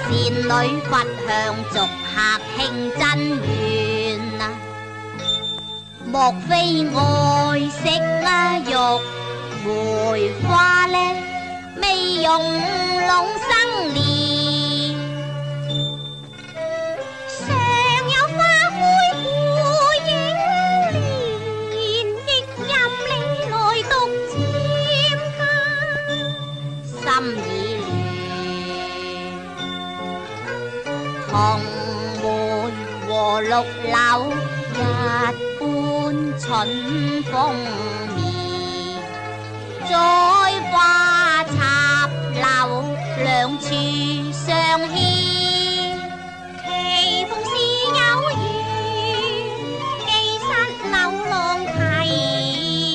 仙女佛向俗客慶真願啊！莫非愛惜玉梅花呢？未用龍生蓮，常有花灰互影連，亦任你來獨佔家，心已亂。紅梅和綠柳一般春風面，栽花插柳兩處相牽，奇逢是有緣，寄失流浪啼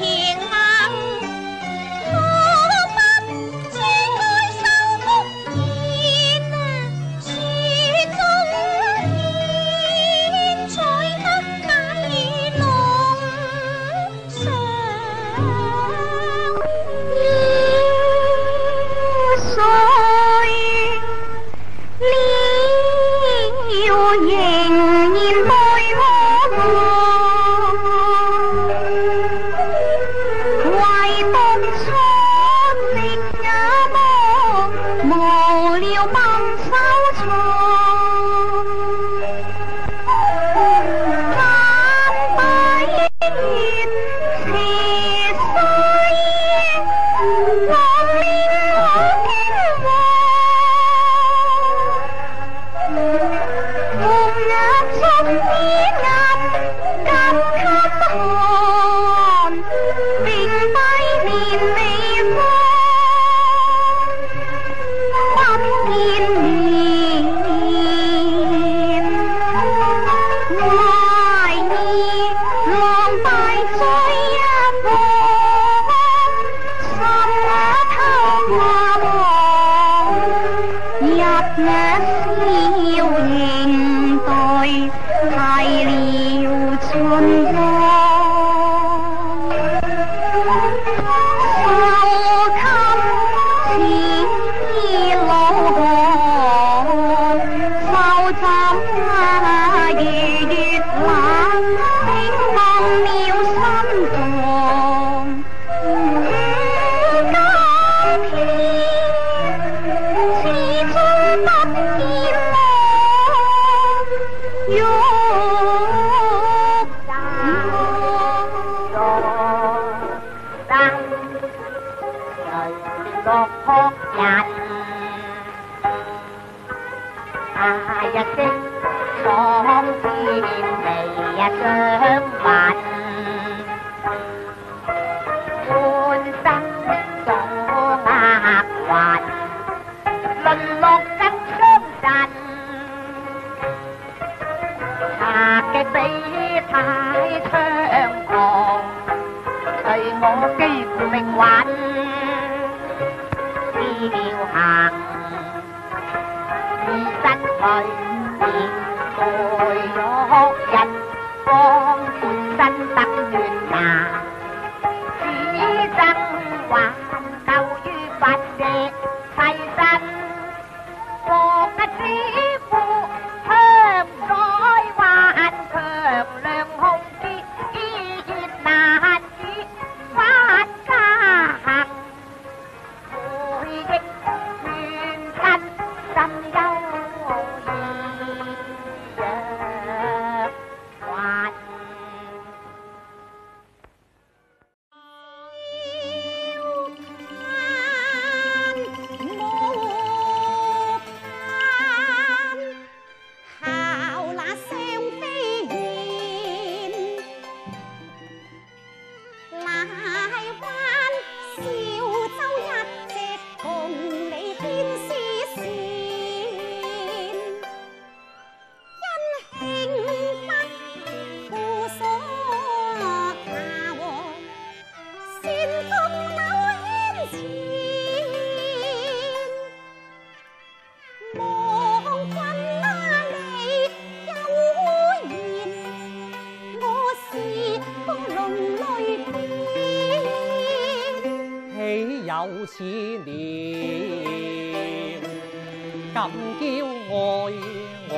鶯，可不知愛受福言啊，書中言才得解弄上水了，仍然對我唯獨出力也無了笨手錯，但閉月斜西，我令我驚惶，紅日逐點急看，並低連微光，不見面，懷疑浪敗追一望，心偷話望，入我笑應對，替了春光。受給此老寒，受怎如月冷，冰凍了心臟。今天始終不見我，玉落學人，日的闖天地相問，半生總厄運，淪落得傷神，拆嘅比太猖狂，對我幾乎命運。了行，已失去面對咗日光，全身得斷牙，此生還夠於佛石棲身，莫只負香水還強亮空結，難以發家行。有此念，咁叫愛我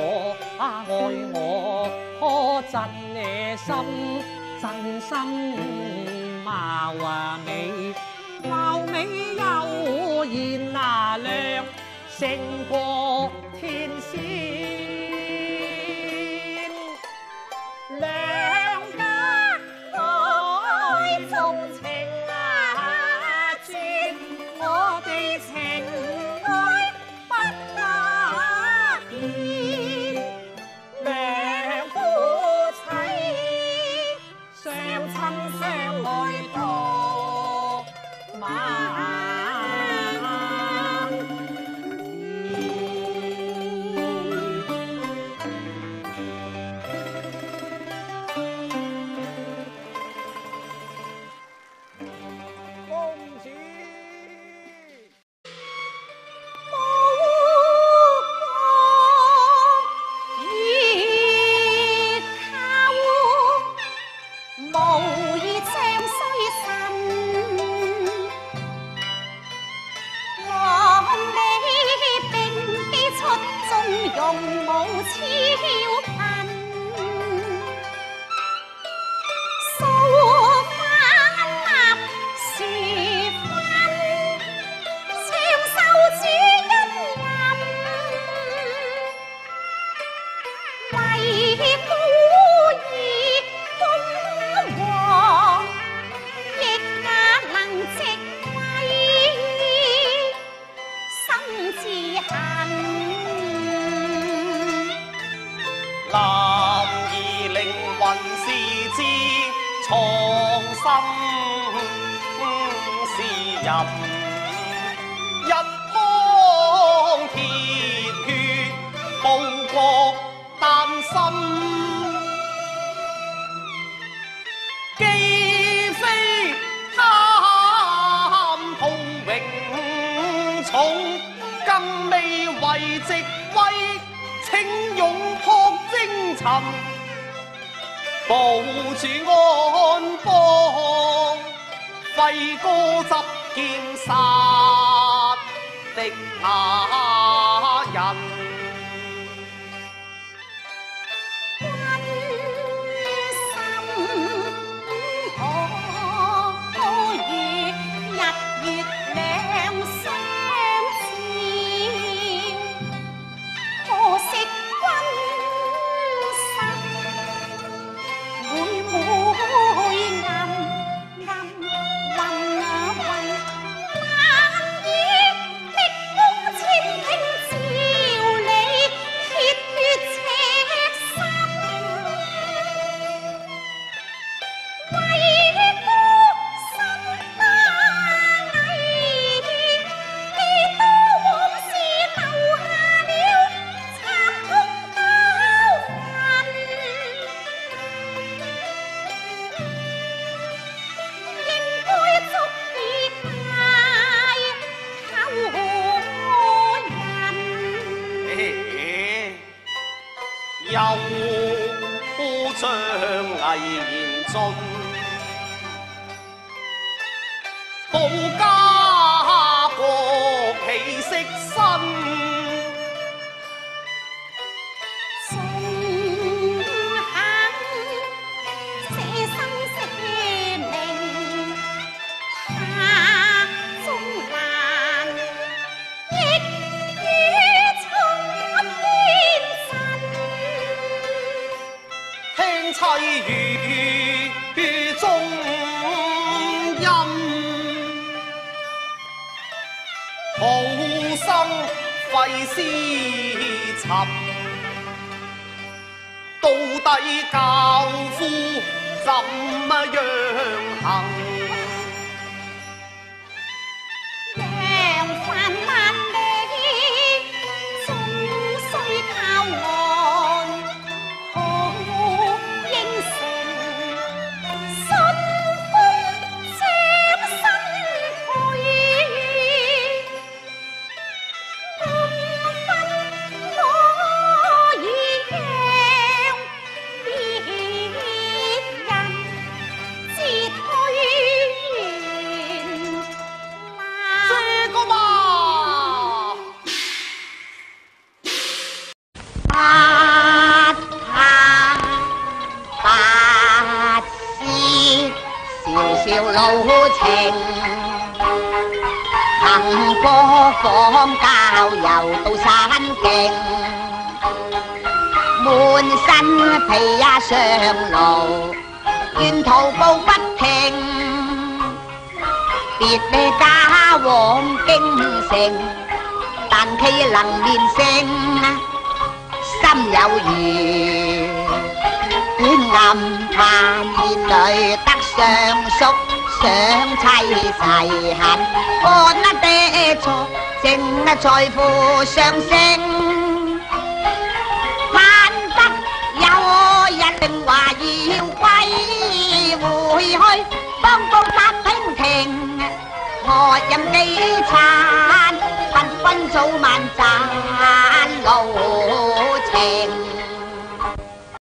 啊愛我，可真嘅心真心貌啊美，貌美又賢啊良，勝過天仙。兩家愛重情啊，絕我哋情愛不可變，兩夫妻相親相愛多萬。用武超貧，數番立樹分，長壽主恩人，為孤兒恭和，亦也能值位，心自恨。男兒靈魂是志，創心是人，一腔鐵血報國丹心，既非貪圖榮寵，更未為職位。請勇撲征塵，保住安邦，揮戈執劍殺敵那人。又將毅言盡，保家國氣息身。凄雨中音，好生費思尋，到底教夫怎麼樣行？揚帆萬里，終須靠岸。推路程，行過荒郊遊到山徑，滿身皮呀上路，沿途步不停。別呢家往京城，但其能面聖，心有餘。暗盼燕女得相宿，想妻齊恨，看爹錯，正在乎上升。盼得有日定話要歸回去，當高塔平停，何任幾餐，繽紛早晚盞路。